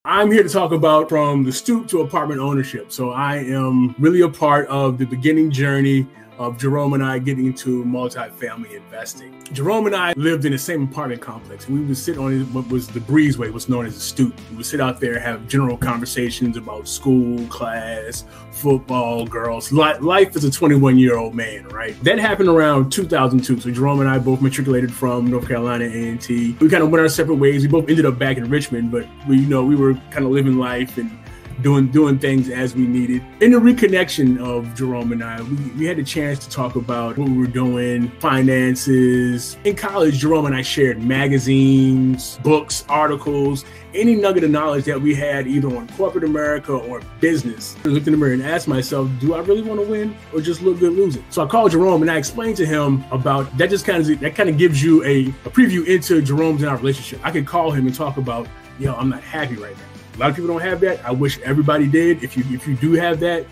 I'm here to talk about from the stoop to apartment ownership. So I am really a part of the beginning journey of Jerome and I getting into multifamily investing. Jerome and I lived in the same apartment complex. We would sit on what was the breezeway, what's known as the stoop. We would sit out there, have general conversations about school, class, football, girls. Life as a 21-year-old man, right? That happened around 2002. So Jerome and I both matriculated from North Carolina A&T. We kind of went our separate ways. We both ended up back in Richmond, but we were kind of living life and doing things as we needed. In the reconnection of Jerome and I, we had a chance to talk about what we were doing, finances. In college, Jerome and I shared magazines, books, articles, any nugget of knowledge that we had either on corporate America or business. I looked in the mirror and asked myself, do I really want to win or just look good losing? So I called Jerome and I explained to him about that. That kind of gives you a preview into Jerome's and our relationship. I could call him and talk about, I'm not happy right now. A lot of people don't have that. I wish everybody did. If you do have that,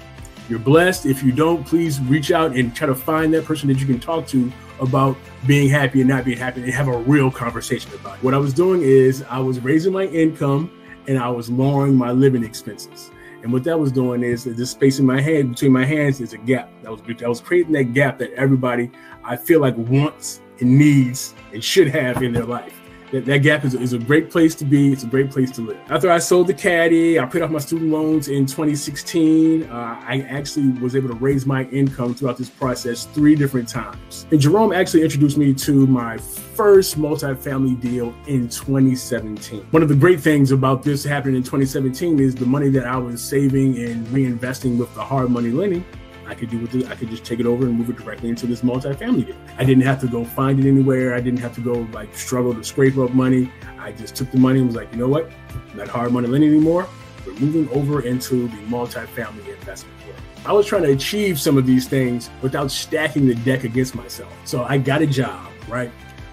you're blessed. If you don't, please reach out and try to find that person that you can talk to about being happy and not being happy and have a real conversation about it. What I was doing is I was raising my income and I was lowering my living expenses. And what that was doing is this space in my hand, between my hands, is a gap. I was creating that gap that everybody, I feel like, wants and needs and should have in their life. That gap is a great place to be. It's a great place to live. After I sold the caddy, I paid off my student loans in 2016. I actually was able to raise my income throughout this process 3 different times. And Jerome actually introduced me to my first multifamily deal in 2017. One of the great things about this happening in 2017 is the money that I was saving and reinvesting with the hard money lending. I could just take it over and move it directly into this multifamily deal. I didn't have to go find it anywhere. I didn't have to go struggle to scrape up money. I just took the money and was like, you know what? Not hard money lending anymore. We're moving over into the multifamily investment world. I was trying to achieve some of these things without stacking the deck against myself. So I got a job, right?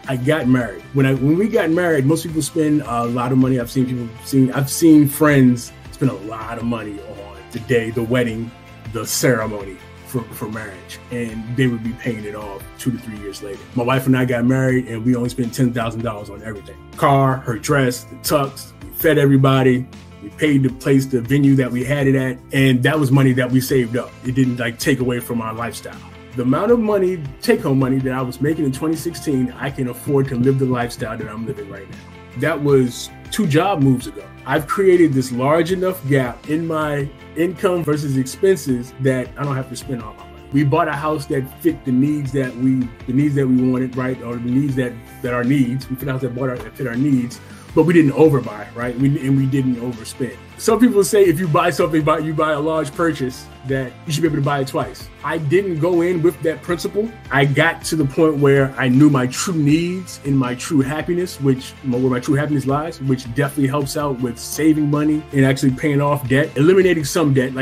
I got married. When we got married, most people spend a lot of money. I've seen friends spend a lot of money on the day, the wedding, the ceremony for marriage, and they would be paying it off 2 to 3 years later. My wife and I got married and we only spent $10,000 on everything. Car, her dress, the tux, we fed everybody, we paid the venue that we had it at, and that was money that we saved up. It didn't take away from our lifestyle. The amount of money, take-home money that I was making in 2016, I can afford to live the lifestyle that I'm living right now. That was 2 job moves ago. I've created this large enough gap in my income versus expenses that I don't have to spend all my money. We bought a house that fit the needs that we wanted, right? Or the needs that are needs. We fit a house that fit our needs, but we didn't overbuy, right? We didn't overspend. Some people say if you buy something, you buy a large purchase, that you should be able to buy it twice. I didn't go in with that principle. I got to the point where I knew my true needs and my true happiness, where my true happiness lies, which definitely helps out with saving money and actually paying off debt, eliminating some debt,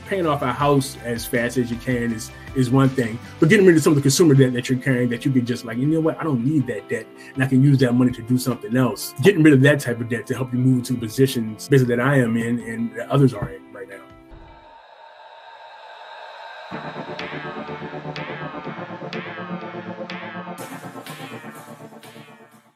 paying off a house as fast as you can is one thing, but getting rid of some of the consumer debt that you're carrying that you can just you know what, I don't need that debt and I can use that money to do something else. Getting rid of that type of debt to help you move to the positions basically that I am in and that others are in right now.